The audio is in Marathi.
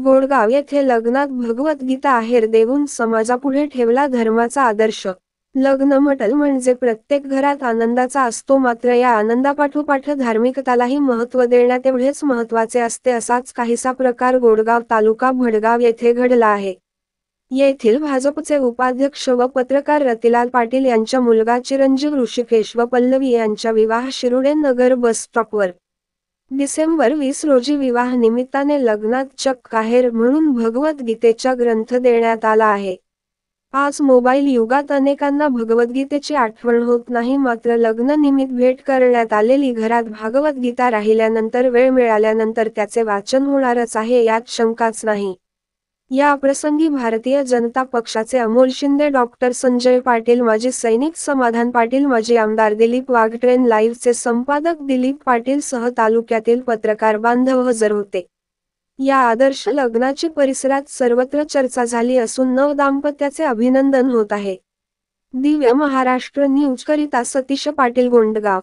गोडगाव येथे लग्नात भगवद्गीता आहेर देऊन समाजापुढे ठेवला धर्माचा आदर्श. लग्न म्हटलं म्हणजे प्रत्येक घरात आनंदाचा असतो, मात्र या आनंदापाठोपाठ धार्मिकतालाही महत्त्व देण्यात एवढेच महत्त्वाचे असते. असाच काहीसा प्रकार गोडगाव तालुका भडगाव येथे घडला आहे. येथील भाजपचे उपाध्यक्ष व पत्रकार रतिलाल पाटील यांच्या मुलगा चिरंजीव ऋषिकेश व पल्लवी यांचा विवाह शिरुडे नगर बस स्टॉपवर डिसेंबर 20 रोजी विवाह निमित्ताने लग्नात चक्क आहेर म्हणून भगवद्गीतेचा ग्रंथ देण्यात आला आहे. आज मोबाईल युगात अनेकांना भगवद्गीतेची आठवण होत नाही, मात्र लग्न निमित्त भेट करण्यात आलेली घरात भगवद्गीता राहिल्यानंतर वेळ मिळाल्यानंतर त्याचे वाचन होणारच आहे यात शंकाच नाही. या प्रसंगी भारतीय जनता पक्षाचे अमोल शिंदे, डॉक्टर संजय पाटील, माजी सैनिक समाधान पाटील, माजी आमदार दिलीप वाघ, ट्रेन लाईव्हचे संपादक दिलीप पाटील सह तालुक्यातील पत्रकार बांधव हजर होते. या आदर्श लग्नाची परिसरात सर्वत्र चर्चा झाली असून नव दाम्पत्याचे अभिनंदन होत आहे. दिव्य महाराष्ट्र न्यूज करिता सतीश पाटील, गोंडगाव.